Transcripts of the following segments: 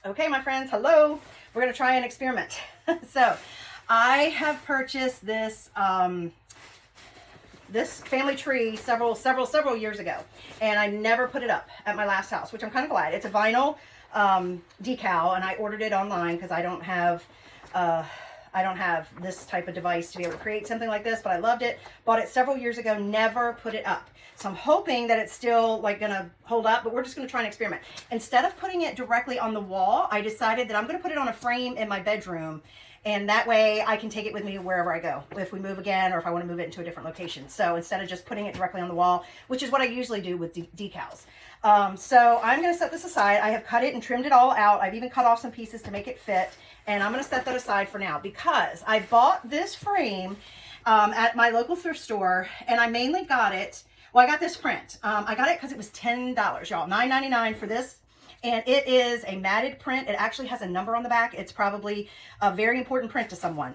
Okay, my friends, hello. We're gonna try an experiment. So I have purchased this this family tree several years ago, and I never put it up at my last house, which I'm kind of glad. It's a vinyl decal, and I ordered it online because I don't have this type of device to be able to create something like this, but I loved it. Bought it several years ago, never put it up. So I'm hoping that it's still like gonna hold up, but we're just gonna try an experiment. Instead of putting it directly on the wall, I decided that I'm gonna put it on a frame in my bedroom, and that way I can take it with me wherever I go, if we move again or if I want to move it into a different location. So instead of just putting it directly on the wall, which is what I usually do with decals. So I'm going to set this aside. I have cut it and trimmed it all out. I've even cut off some pieces to make it fit, and I'm going to set that aside for now because I bought this frame at my local thrift store, and I mainly got it. Well, I got this print. I got it because it was $10, y'all, $9.99 for this. And it is a matted print. It actually has a number on the back. It's probably a very important print to someone.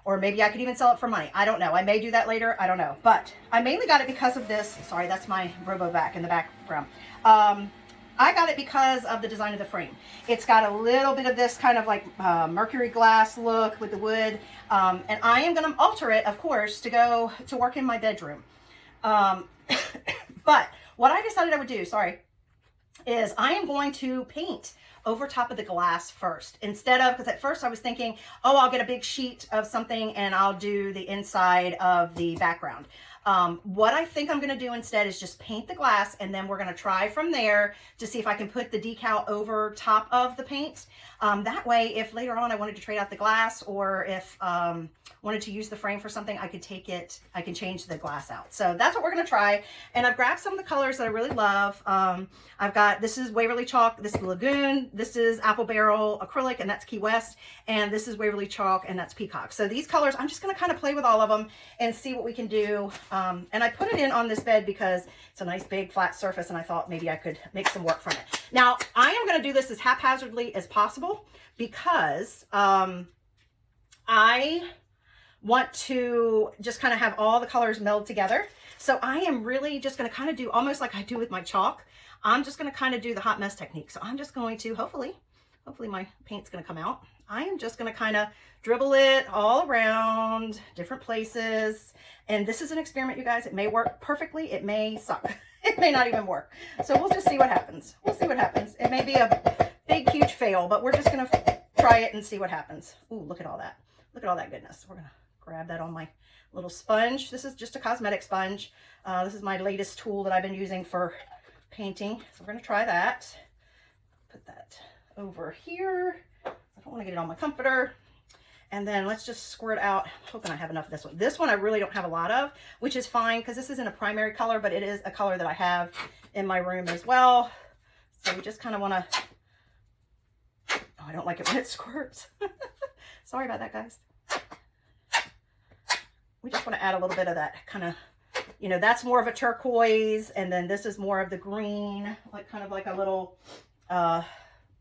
Or maybe I could even sell it for money. I don't know. I may do that later. I don't know. But I mainly got it because of this. Sorry, that's my robo back in the background. I got it because of the design of the frame. It's got a little bit of this kind of like mercury glass look with the wood. And I am going to alter it, of course, to go to work in my bedroom. But what I decided I would do, is I am going to paint over top of the glass first, instead of, because at first I was thinking, oh, I'll get a big sheet of something and I'll do the inside of the background. What I think I'm going to do instead is just paint the glass, and then we're going to try from there to see if I can put the decal over top of the paint. That way, if later on I wanted to trade out the glass, or if wanted to use the frame for something, I could take it, I can change the glass out. So that's what we're going to try. And I've grabbed some of the colors that I really love. I've got, this is Waverly Chalk, this is Lagoon, this is Apple Barrel Acrylic, and that's Key West, and this is Waverly Chalk, and that's Peacock. So these colors, I'm just going to kind of play with all of them and see what we can do. And I put it in on this bed because it's a nice big flat surface, and I thought maybe I could make some work from it. Now, I am going to do this as haphazardly as possible because I want to just kind of have all the colors meld together. So I am really just going to kind of do almost like I do with my chalk. I'm just going to kind of do the hot mess technique. So I'm just going to, hopefully my paint's going to come out. I am just going to kind of dribble it all around different places. And this is an experiment, you guys. It may work perfectly. It may suck. It may not even work. So we'll just see what happens. We'll see what happens. It may be a big, huge fail, but we're just going to try it and see what happens. Ooh, look at all that. Look at all that goodness. We're going to grab that on my little sponge. This is just a cosmetic sponge. This is my latest tool that I've been using for painting. So we're going to try that. Put that over here. I don't want to get it on my comforter. And then let's just squirt out. I'm hoping I have enough of this one. This one I really don't have a lot of, which is fine because this isn't a primary color, but it is a color that I have in my room as well. So we just kind of want to, oh, I don't like it when it squirts. Sorry about that, guys. We just want to add a little bit of that kind of, you know, that's more of a turquoise, and then this is more of the green, like kind of like a little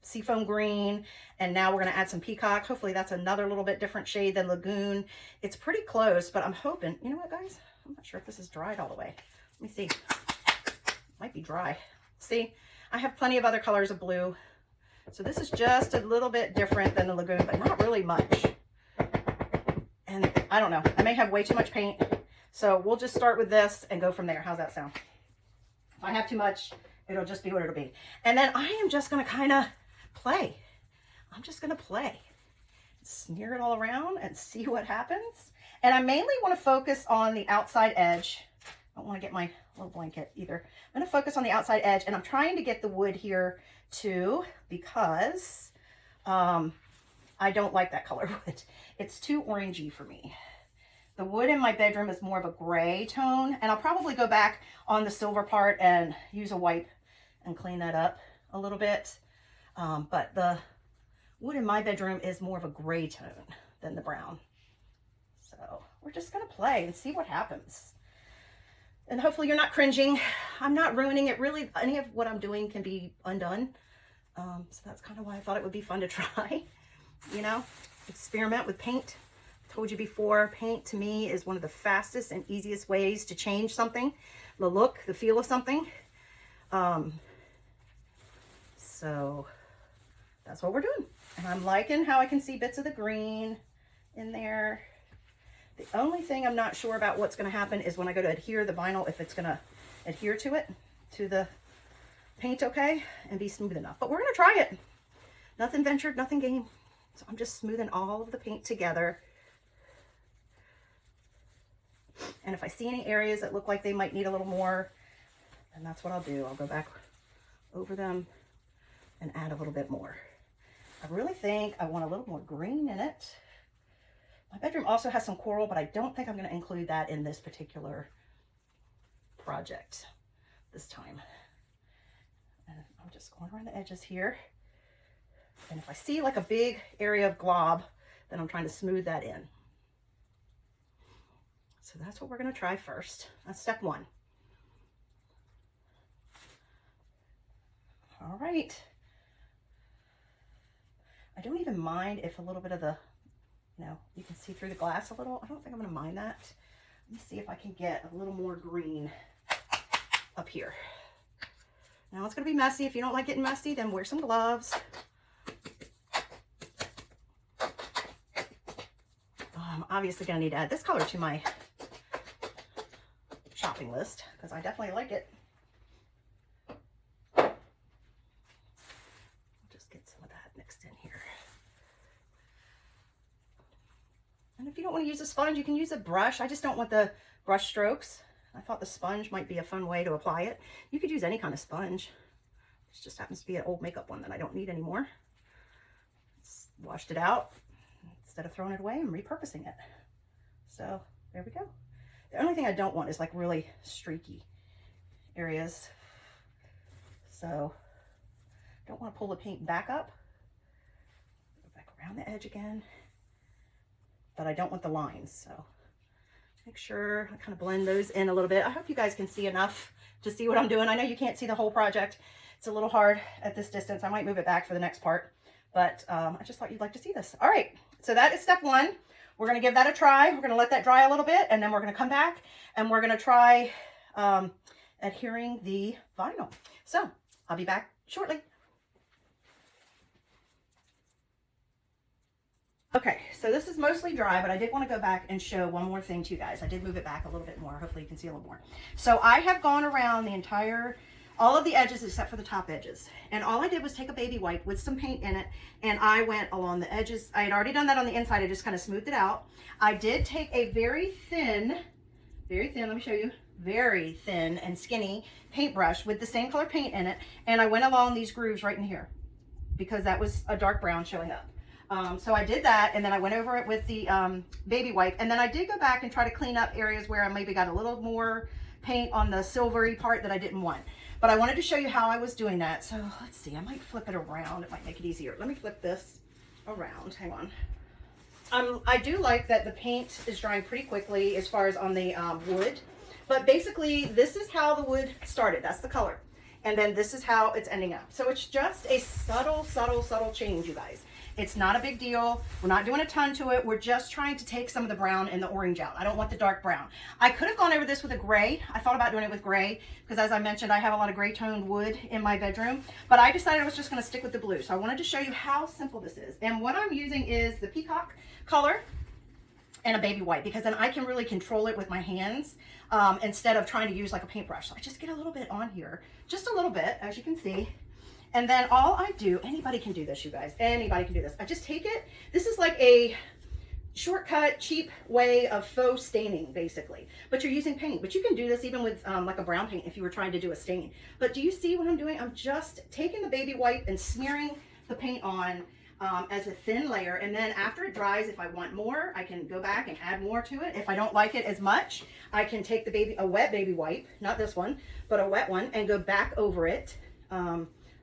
seafoam green. And now we're going to add some peacock. Hopefully that's another little bit different shade than Lagoon. It's pretty close, but I'm hoping, you know what, guys? I'm not sure if this is dried all the way. Let me see. It might be dry. See, I have plenty of other colors of blue. So this is just a little bit different than the Lagoon, but not really much. And I don't know, I may have way too much paint. So we'll just start with this and go from there. How's that sound? If I have too much, it'll just be what it'll be. And then I am just going to kind of play. I'm just going to play. Smear it all around and see what happens. And I mainly want to focus on the outside edge. I don't want to get my little blanket either. I'm going to focus on the outside edge, and I'm trying to get the wood here too because I don't like that color wood. It's too orangey for me. The wood in my bedroom is more of a gray tone, and I'll probably go back on the silver part and use a wipe and clean that up a little bit. But the wood in my bedroom is more of a gray tone than the brown. So we're just going to play and see what happens. And hopefully you're not cringing. I'm not ruining it. Really, any of what I'm doing can be undone. So that's kind of why I thought it would be fun to try. You know, experiment with paint. I told you before, paint to me is one of the fastest and easiest ways to change something. The look, the feel of something. So that's what we're doing. And I'm liking how I can see bits of the green in there. The only thing I'm not sure about what's going to happen is when I go to adhere the vinyl, if it's going to adhere to it, to the paint okay, and be smooth enough. But we're going to try it. Nothing ventured, nothing gained. So I'm just smoothing all of the paint together. And if I see any areas that look like they might need a little more, then that's what I'll do. I'll go back over them and add a little bit more. I really think I want a little more green in it. My bedroom also has some coral, but I don't think I'm going to include that in this particular project this time. And I'm just going around the edges here. And if I see like a big area of glob, then I'm trying to smooth that in. So that's what we're going to try first. That's step one. All right. I don't even mind if a little bit of the, you know, you can see through the glass a little. I don't think I'm going to mind that. Let me see if I can get a little more green up here. Now it's going to be messy. If you don't like getting messy, then wear some gloves. I'm obviously going to need to add this color to my shopping list because I definitely like it. Just get some of that mixed in here. And if you don't want to use a sponge, you can use a brush. I just don't want the brush strokes. I thought the sponge might be a fun way to apply it. You could use any kind of sponge. This just happens to be an old makeup one that I don't need anymore. Just washed it out. Instead of throwing it away, I'm repurposing it. So there we go. The only thing I don't want is like really streaky areas. So don't want to pull the paint back up. Go back around the edge again. But I don't want the lines. So make sure I kind of blend those in a little bit. I hope you guys can see enough to see what I'm doing. I know you can't see the whole project. It's a little hard at this distance. I might move it back for the next part. But I just thought you'd like to see this. All right, so that is step one. We're going to give that a try. We're going to let that dry a little bit, and then we're going to come back, and we're going to try adhering the vinyl. So I'll be back shortly. Okay, so this is mostly dry, but I did want to go back and show one more thing to you guys. I did move it back a little bit more. Hopefully you can see a little more. So I have gone around the entire all of the edges except for the top edges. And all I did was take a baby wipe with some paint in it, and I went along the edges. I had already done that on the inside. I just kind of smoothed it out. I did take a very thin, let me show you, very thin and skinny paintbrush with the same color paint in it, and I went along these grooves right in here because that was a dark brown showing up. So I did that, and then I went over it with the baby wipe, and then I did go back and try to clean up areas where I maybe got a little more paint on the silvery part that I didn't want. But I wanted to show you how I was doing that. So let's see, I might flip it around. It might make it easier. Let me flip this around. Hang on. I do like that the paint is drying pretty quickly as far as on the wood. But basically, this is how the wood started. That's the color. And then this is how it's ending up. So it's just a subtle, subtle, subtle change, you guys. It's not a big deal. We're not doing a ton to it. We're just trying to take some of the brown and the orange out. I don't want the dark brown. I could have gone over this with a gray. I thought about doing it with gray because, as I mentioned, I have a lot of gray toned wood in my bedroom, but I decided I was just going to stick with the blue. So I wanted to show you how simple this is. And what I'm using is the peacock color and a baby white, because then I can really control it with my hands instead of trying to use like a paintbrush. So I just get a little bit on here, just a little bit, as you can see. And then all I do, anybody can do this, you guys, anybody can do this. I just take it. This is like a shortcut, cheap way of faux staining, basically. But you're using paint. But you can do this even with like a brown paint if you were trying to do a stain. But do you see what I'm doing? I'm just taking the baby wipe and smearing the paint on as a thin layer. And then after it dries, if I want more, I can go back and add more to it. If I don't like it as much, I can take a wet baby wipe, not this one, but a wet one, and go back over it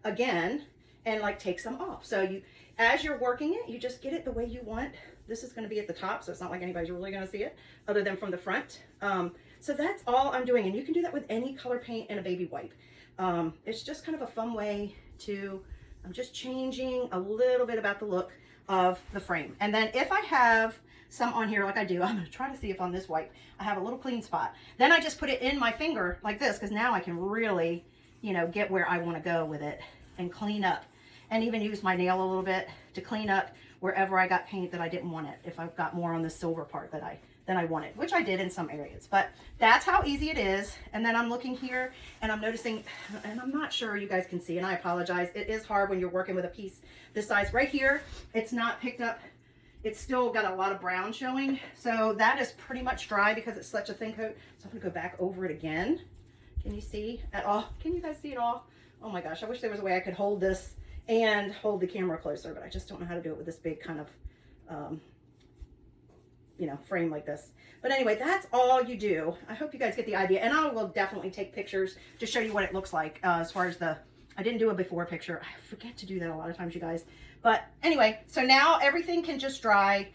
again and like take some off. So you, as you're working it, you just get it the way you want. This is going to be at the top, so it's not like anybody's really going to see it other than from the front. So that's all I'm doing, and you can do that with any color paint and a baby wipe. It's just kind of a fun way to, I'm just changing a little bit about the look of the frame. And then if I have some on here like I do, I'm going to try to see if on this wipe I have a little clean spot. Then I just put it in my finger like this, because now I can really, you know, get where I want to go with it and clean up and even used my nail a little bit to clean up wherever I got paint that I didn't want it. If I've got more on the silver part that I wanted, which I did in some areas, but that's how easy it is. And then I'm looking here and I'm noticing, and I'm not sure you guys can see, and I apologize. It is hard when you're working with a piece this size. Right here, it's not picked up. It's still got a lot of brown showing. So that is pretty much dry because it's such a thin coat. So I'm gonna go back over it again. Can you see at all? Can you guys see it all? Oh my gosh, I wish there was a way I could hold this and hold the camera closer, but I just don't know how to do it with this big kind of, you know, frame like this. But anyway, that's all you do. I hope you guys get the idea, and I will definitely take pictures to show you what it looks like as far as I didn't do a before picture. I forget to do that a lot of times, you guys. But anyway, so now everything can just dry.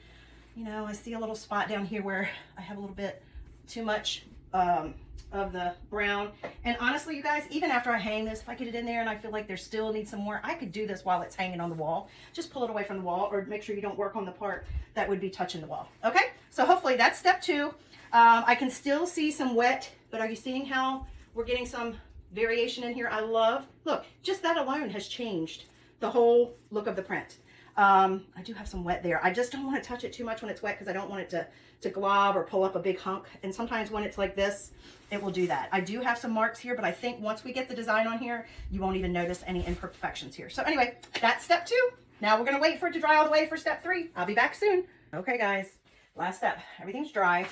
You know, I see a little spot down here where I have a little bit too much of the brown. And honestly, you guys, even after I hang this, if I get it in there and I feel like there still needs some more, I could do this while it's hanging on the wall. Just pull it away from the wall, or make sure you don't work on the part that would be touching the wall. Okay, so hopefully that's step 2. I can still see some wet, but are you seeing how we're getting some variation in here? I love, look, just that alone has changed the whole look of the print. I do have some wet there. I just don't want to touch it too much when it's wet because I don't want it to glob or pull up a big hunk. And sometimes when it's like this, it will do that. I do have some marks here, but I think once we get the design on here, you won't even notice any imperfections here. So anyway, that's step 2. Now we're going to wait for it to dry all the way for step 3. I'll be back soon. Okay, guys, last step. Everything's dry.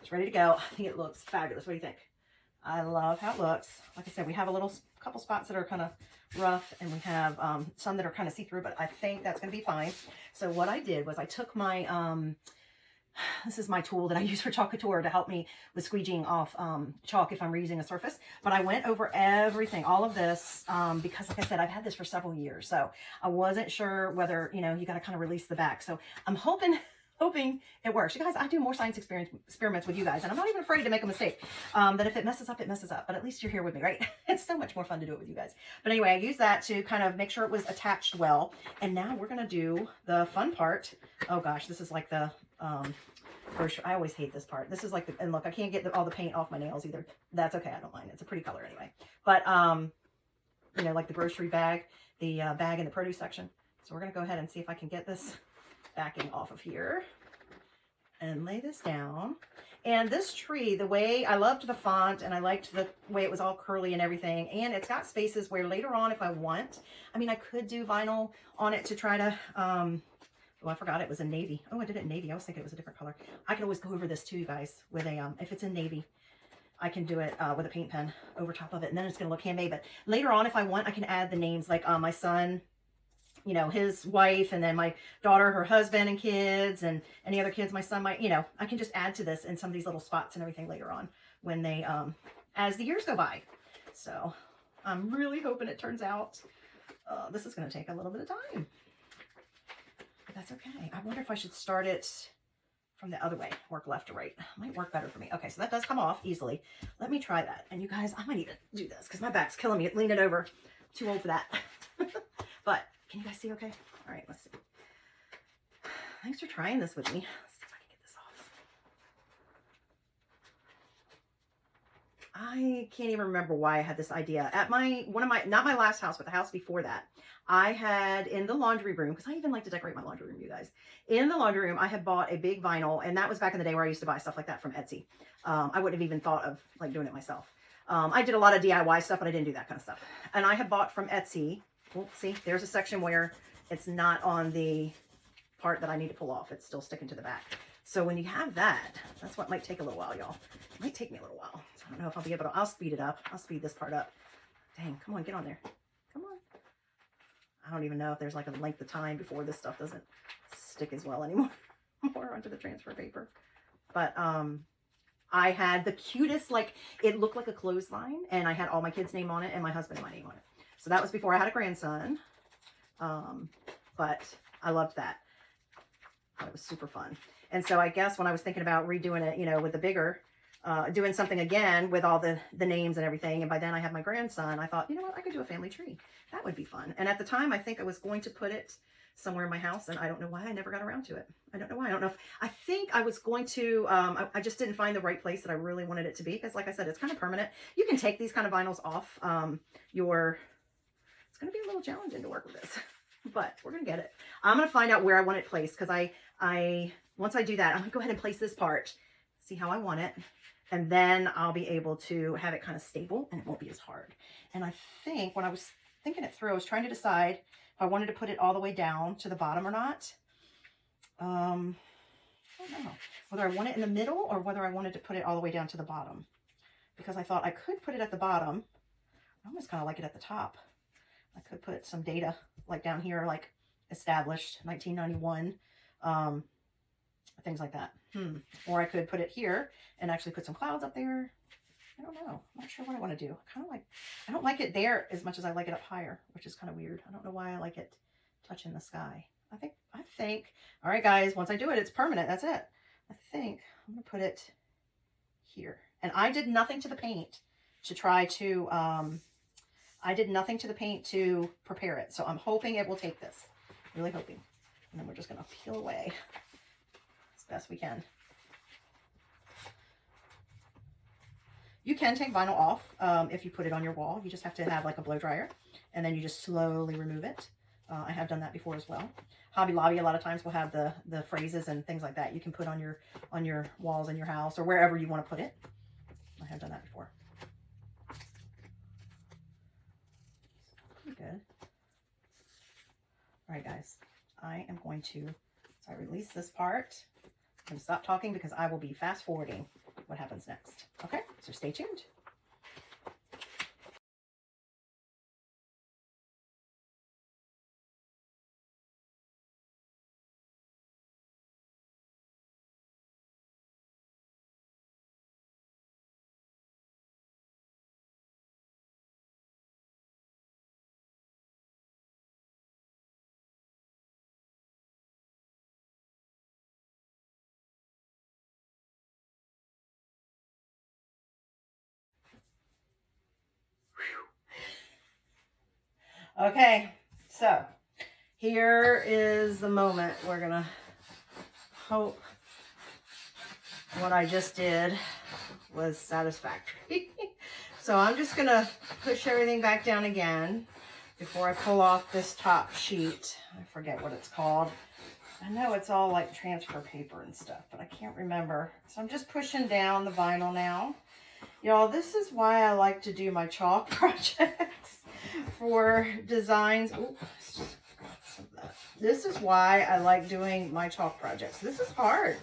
It's ready to go. I think it looks fabulous. What do you think? I love how it looks. Like I said, we have a couple spots that are kind of rough, and we have some that are kind of see-through, but I think that's going to be fine. So what I did was I took my, this is my tool that I use for Chalkateur to help me with squeegeeing off chalk if I'm reusing a surface. But I went over everything, all of this, because like I said, I've had this for several years. So I wasn't sure whether, you know, you got to kind of release the back. So I'm hoping it works. You guys, I do more science experiments with you guys, and I'm not even afraid to make a mistake. That if it messes up, it messes up. But at least you're here with me, right? It's so much more fun to do it with you guys. But anyway, I used that to kind of make sure it was attached well. And now we're going to do the fun part. Oh gosh, this is like the brochure. I always hate this part. This is like and look, I can't get all the paint off my nails either. That's okay. I don't mind. It's a pretty color anyway. But, you know, like the grocery bag, the bag in the produce section. So we're going to go ahead and see if I can get this backing off of here and lay this down. And this tree, the way I loved the font, and I liked the way it was all curly and everything, and it's got spaces where later on, if I want, I mean, I could do vinyl on it to try to oh, I forgot it was in navy. Oh, I did it in navy. I was thinking it was a different color. I can always go over this too, you guys, with a if it's in navy, I can do it with a paint pen over top of it, and then it's gonna look handmade. But later on, if I want, I can add the names, like my son, you know, his wife, and then my daughter, her husband and kids, and any other kids my son might, you know, I can just add to this in some of these little spots and everything later on when they, as the years go by. So I'm really hoping it turns out. This is going to take a little bit of time, but that's okay. I wonder if I should start it from the other way, work left to right. Might work better for me. Okay, so that does come off easily. Let me try that. And you guys, I might even do this because my back's killing me. Lean it over. Too old for that. But can you guys see okay? All right, let's see. Thanks for trying this with me. Let's see if I can get this off. I can't even remember why I had this idea. At not my last house, but the house before that, I had in the laundry room, because I even like to decorate my laundry room, you guys. In the laundry room, I had bought a big vinyl, and that was back in the day where I used to buy stuff like that from Etsy. I wouldn't have even thought of like doing it myself. I did a lot of DIY stuff, but I didn't do that kind of stuff. And I had bought from Etsy. Well, see, there's a section where it's not on the part that I need to pull off. It's still sticking to the back. So when you have that, that's what might take a little while, y'all. It might take me a little while. So I don't know if I'll be able to, I'll speed it up. I'll speed this part up. Dang, come on, get on there. Come on. I don't even know if there's like a length of time before this stuff doesn't stick as well anymore. More onto the transfer paper. But I had the cutest, like, it looked like a clothesline, and I had all my kids' name on it and my husband and my name on it. So that was before I had a grandson, but I loved that. It was super fun. And so I guess when I was thinking about redoing it, you know, with the bigger, doing something again with all the names and everything, and by then I had my grandson, I thought, you know what, I could do a family tree. That would be fun. And at the time, I think I was going to put it somewhere in my house, and I don't know why I never got around to it. I don't know why. I don't know if, I think I was going to, I just didn't find the right place that I really wanted it to be, because like I said, it's kind of permanent. You can take these kind of vinyls off it's going to be a little challenging to work with this. but we're gonna get it. I'm gonna find out where I want it placed, because once I do that, I'm gonna go ahead and place this part, see how I want it, and then I'll be able to have it kind of stable and it won't be as hard. And I think when I was thinking it through, I was trying to decide if I wanted to put it all the way down to the bottom or not. I don't know whether I want it in the middle or whether I wanted to put it all the way down to the bottom, because I thought I could put it at the bottom. I almost kind of like it at the top. I could put some data like down here, like established 1991, things like that. Or I could put it here and actually put some clouds up there. I don't know. I'm not sure what I want to do. I don't like it there as much as I like it up higher, which is kind of weird. I don't know why I like it touching the sky. I think, all right, guys, once I do it, it's permanent. That's it. I think I'm going to put it here. And I did nothing to the paint to try to, prepare it. So I'm hoping it will take this. Really hoping. And then we're just going to peel away as best we can. You can take vinyl off if you put it on your wall. You just have to have like a blow dryer, and then you just slowly remove it. I have done that before as well. Hobby Lobby a lot of times will have the phrases and things like that you can put on your walls in your house or wherever you want to put it. I have done that before. Pretty good. All right, guys. I am going to, so I release this part. I'm going to stop talking because I will be fast forwarding what happens next. Okay, so stay tuned. Okay, so here is the moment. We're gonna hope what I just did was satisfactory. So I'm just gonna push everything back down again before I pull off this top sheet. I forget what it's called. I know it's all like transfer paper and stuff, but I can't remember. So I'm just pushing down the vinyl now. Y'all, this is why I like to do my chalk projects for designs. Ooh, this is why I like doing my chalk projects. This is hard.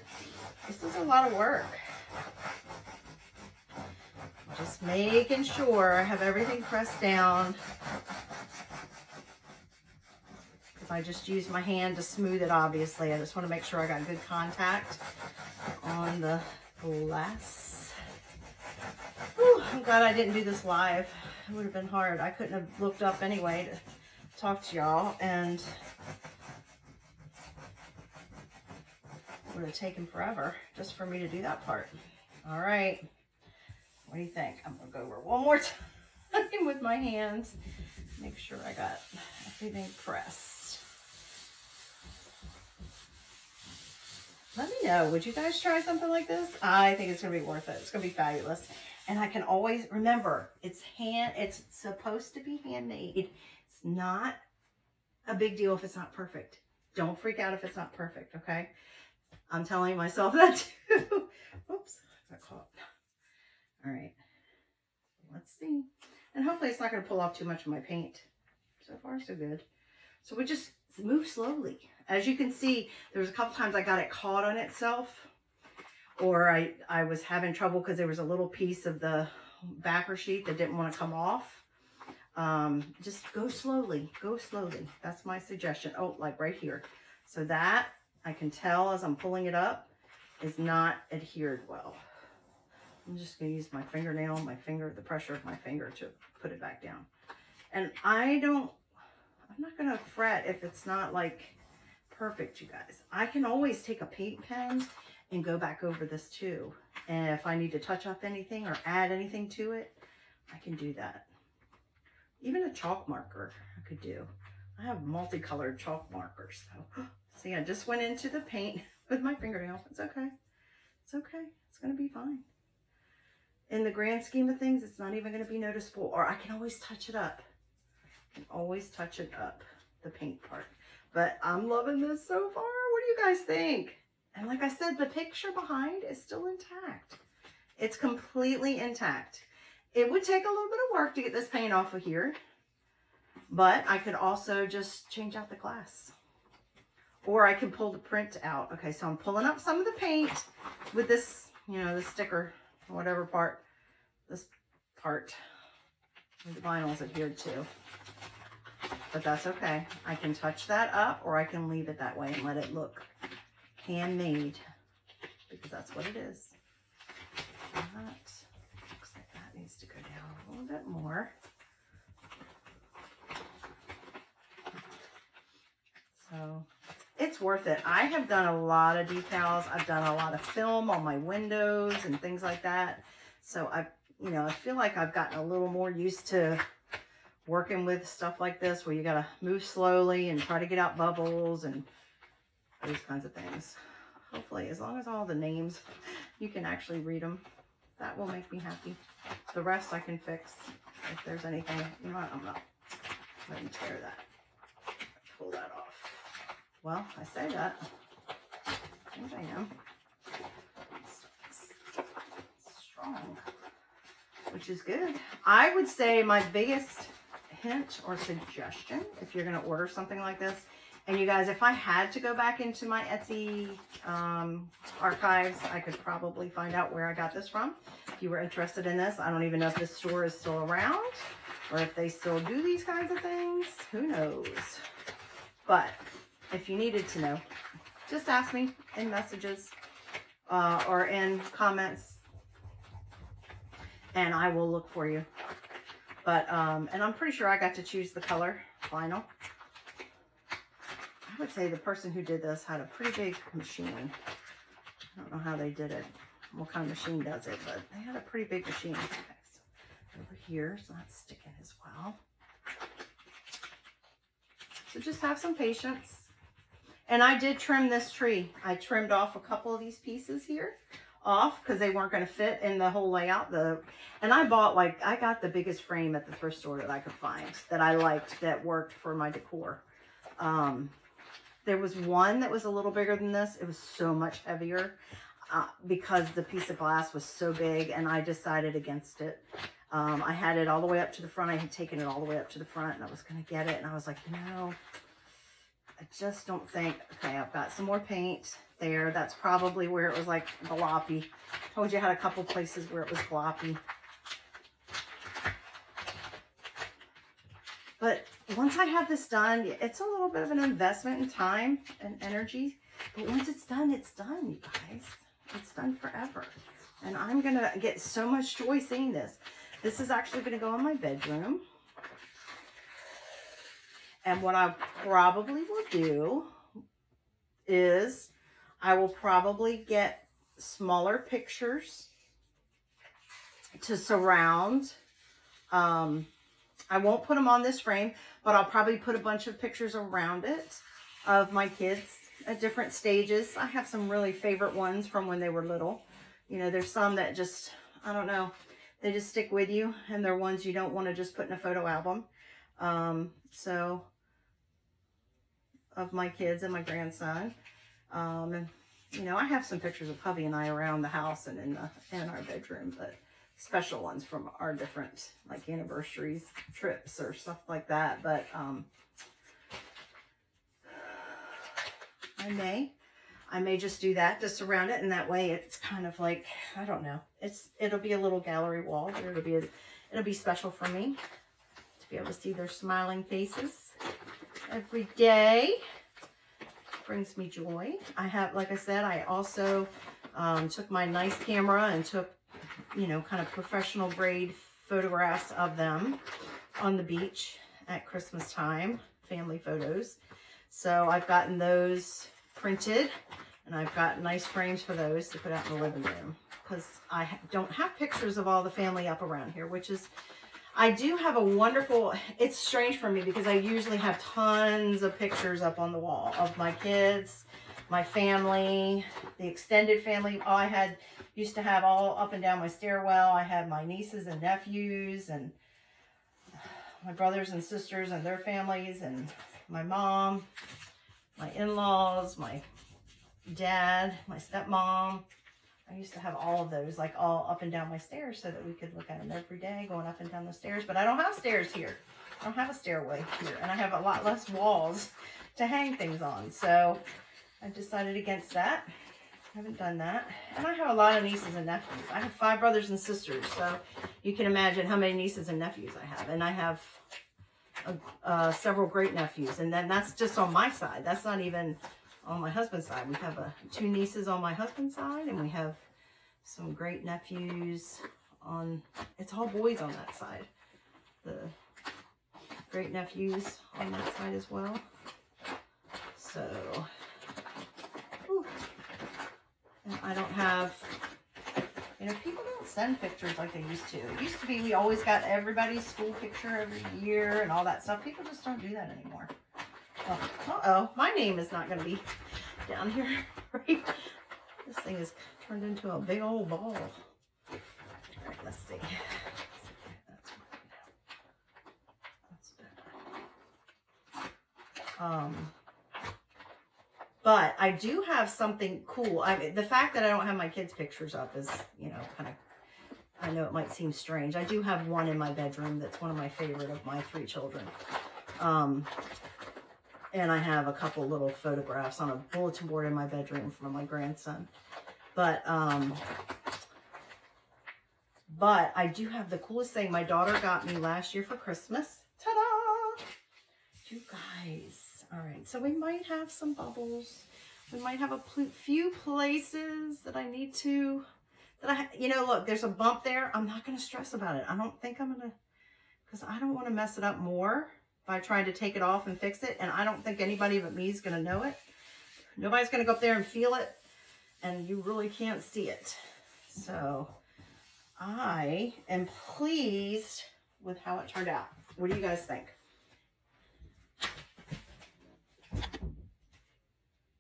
This is a lot of work. Just making sure I have everything pressed down. Because I just use my hand to smooth it, obviously. I just want to make sure I got good contact on the glass. Whew, I'm glad I didn't do this live. It would have been hard. I couldn't have looked up anyway to talk to y'all, and it would have taken forever just for me to do that part. All right. What do you think? I'm going to go over one more time with my hands. Make sure I got everything pressed. Let me know. Would you guys try something like this? I think it's going to be worth it. It's going to be fabulous. And I can always remember, it's supposed to be handmade. It's not a big deal if it's not perfect. Don't freak out if it's not perfect, okay? I'm telling myself that too. Oops, I got caught. All right, let's see. And hopefully it's not going to pull off too much of my paint. So far, so good. So we just move slowly. As you can see, there was a couple times I got it caught on itself, or I was having trouble because there was a little piece of the backer sheet that didn't want to come off. Just go slowly. Go slowly. That's my suggestion. Oh, like right here. So that I can tell as I'm pulling it up is not adhered well. I'm just going to use my fingernail, the pressure of my finger to put it back down. And I'm not going to fret if it's not like perfect, you guys. I can always take a paint pen and go back over this too. And if I need to touch up anything or add anything to it, I can do that. Even a chalk marker I could do. I have multicolored chalk markers. So see, I just went into the paint with my fingernail. It's okay. It's okay. It's going to be fine. In the grand scheme of things, it's not even going to be noticeable. Or I can always touch it up. I can always touch it up. the paint part. But I'm loving this so far. What do you guys think? And like I said, the picture behind is still intact. It's completely intact. It would take a little bit of work to get this paint off of here, but I could also just change out the glass. Or I can pull the print out. Okay, so I'm pulling up some of the paint with this, you know, the sticker, whatever part, this part, the vinyl's adhered to. But that's okay. I can touch that up, or I can leave it that way and let it look handmade, because that's what it is. That looks like that needs to go down a little bit more. So it's worth it. I have done a lot of decals. I've done a lot of film on my windows and things like that. So I feel like I've gotten a little more used to working with stuff like this, where you got to move slowly and try to get out bubbles and those kinds of things. Hopefully, as long as all the names, you can actually read them, that will make me happy. The rest I can fix if there's anything. You know what? I'm not letting me tear that. Pull that off. Well, I say that. I think I am. It's strong, which is good. I would say my biggest hint or suggestion, if you're going to order something like this, and you guys, if I had to go back into my Etsy archives, I could probably find out where I got this from. If you were interested in this, I don't even know if this store is still around or if they still do these kinds of things. Who knows? But if you needed to know, just ask me in messages or in comments, and I will look for you. But, and I'm pretty sure I got to choose the color vinyl. I would say the person who did this had a pretty big machine. I don't know how they did it, what kind of machine does it, but they had a pretty big machine. Okay, so over here, so that's sticking as well. So just have some patience. And I did trim this tree. I trimmed off a couple of these pieces here off because they weren't going to fit in the whole layout. And I bought, like, I got the biggest frame at the thrift store that I could find that I liked, that worked for my decor. There was one that was a little bigger than this. It was so much heavier because the piece of glass was so big, and I decided against it. I had it all the way up to the front. I had taken it all the way up to the front, and I was going to get it. And I was like, no, I just don't think. Okay, I've got some more paint there. That's probably where it was like gloppy. Told you I had a couple places where it was gloppy. But once I have this done, it's a little bit of an investment in time and energy. But once it's done, you guys. It's done forever. And I'm going to get so much joy seeing this. This is actually going to go in my bedroom. And what I probably will do is I will probably get smaller pictures to surround. I won't put them on this frame, but I'll probably put a bunch of pictures around it of my kids at different stages. I have some really favorite ones from when they were little. You know, there's some that just, I don't know, they just stick with you, and they're ones you don't want to just put in a photo album. So, of my kids and my grandson. And, you know, I have some pictures of hubby and I around the house and in our bedroom, but special ones from our different, like, anniversaries, trips, or stuff like that. But I may just do that to surround it, and that way it's kind of like, I don't know, it'll be a little gallery wall, but it'll be special for me to be able to see their smiling faces every day. Brings me joy. I have, like I said, I also took my nice camera and took, you know, kind of professional grade photographs of them on the beach at Christmas time, family photos. So I've gotten those printed, and I've got nice frames for those to put out in the living room, because I don't have pictures of all the family up around here, which is, I do have a wonderful, it's strange for me because I usually have tons of pictures up on the wall of my kids, my family, the extended family. Used to have all up and down my stairwell. I had my nieces and nephews and my brothers and sisters and their families, and my mom, my in-laws, my dad, my stepmom. I used to have all of those, like all up and down my stairs so that we could look at them every day going up and down the stairs. But I don't have stairs here. I don't have a stairway here. And I have a lot less walls to hang things on. So I decided against that. I haven't done that. And I have a lot of nieces and nephews. I have 5 brothers and sisters. So you can imagine how many nieces and nephews I have. And I have several great nephews. And then that's just on my side. That's not even on my husband's side. We have 2 nieces on my husband's side. And we have some great nephews on, it's all boys on that side. The great nephews on that side as well. So, whew. And I don't have, you know, people don't send pictures like they used to. It used to be we always got everybody's school picture every year and all that stuff. People just don't do that anymore. Oh, uh-oh, my name is not going to be down here, right? This thing is turned into a big old ball. All right, let's see. That's better. But I do have something cool. I mean, the fact that I don't have my kids' pictures up is, you know, kind of, I know it might seem strange. I do have one in my bedroom that's one of my favorite of my 3 children. And I have a couple little photographs on a bulletin board in my bedroom from my grandson. But I do have the coolest thing my daughter got me last year for Christmas. Ta-da! You guys. All right, so we might have some bubbles. We might have a few places that I need to, you know, look, there's a bump there. I'm not going to stress about it. I don't think I'm going to, because I don't want to mess it up more by trying to take it off and fix it. And I don't think anybody but me is going to know it. Nobody's going to go up there and feel it. And you really can't see it. So I am pleased with how it turned out. What do you guys think?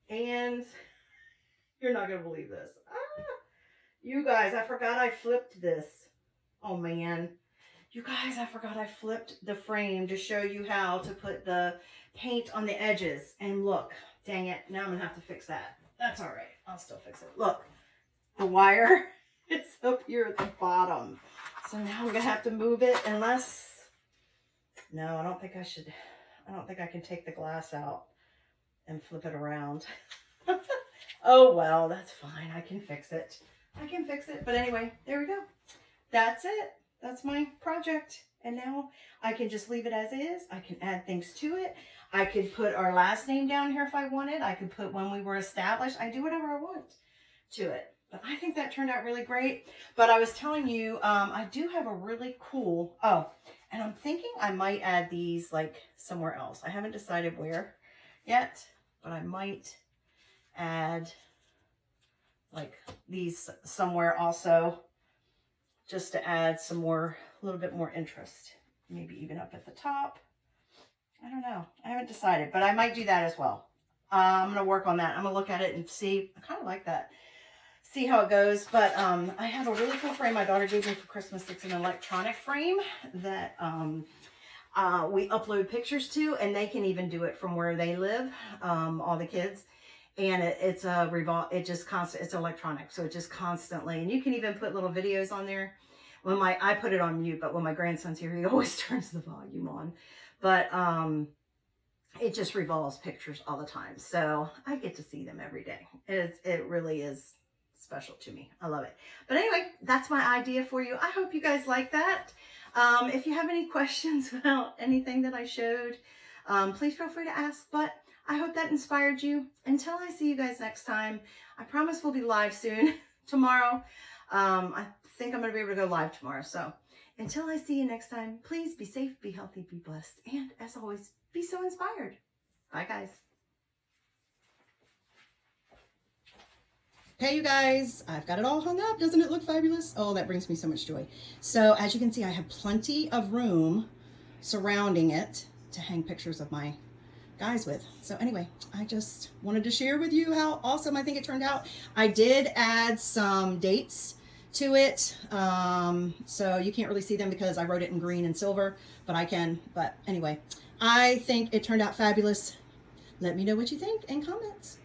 And you're not going to believe this. You guys, I forgot I flipped this. Oh, man. You guys, I forgot I flipped the frame to show you how to put the paint on the edges. And look, dang it. Now I'm going to have to fix that. That's all right. I'll still fix it. Look, the wire is up here at the bottom. So now I'm going to have to move it unless... No, I don't think I should. I don't think I can take the glass out and flip it around. Oh, well, that's fine. I can fix it. I can fix it. But anyway, there we go. That's it. That's my project. And now I can just leave it as is. I can add things to it. I could put our last name down here if I wanted. I could put when we were established. I do whatever I want to it. But I think that turned out really great. But I was telling you, I do have a really cool, and I'm thinking I might add these like somewhere else. I haven't decided where yet, but I might add like these somewhere also, just to add some more, a little bit more interest. Maybe even up at the top. I don't know. I haven't decided, but I might do that as well. I'm going to work on that. I'm going to look at it and see. I kind of like that. See how it goes. But I have a really cool frame my daughter gave me for Christmas. It's an electronic frame that we upload pictures to, and they can even do it from where they live, all the kids. And it's it's electronic, so it just constantly, and you can even put little videos on there. When I put it on mute, but when my grandson's here, he always turns the volume on. But it just revolves pictures all the time, so I get to see them every day. It really is special to me. I love it. But anyway, that's my idea for you. I hope you guys like that. If you have any questions about anything that I showed, please feel free to ask. But I hope that inspired you. Until I see you guys next time, I promise we'll be live soon. Tomorrow, I think I'm going to be able to go live tomorrow. So until I see you next time, please be safe, be healthy, be blessed. And as always, be so inspired. Bye, guys. Hey, you guys, I've got it all hung up. Doesn't it look fabulous? Oh, that brings me so much joy. So as you can see, I have plenty of room surrounding it to hang pictures of my guys with. So anyway, I just wanted to share with you how awesome I think it turned out. I did add some dates to it. So you can't really see them because I wrote it in green and silver, but I can. But anyway, I think it turned out fabulous. Let me know what you think in comments.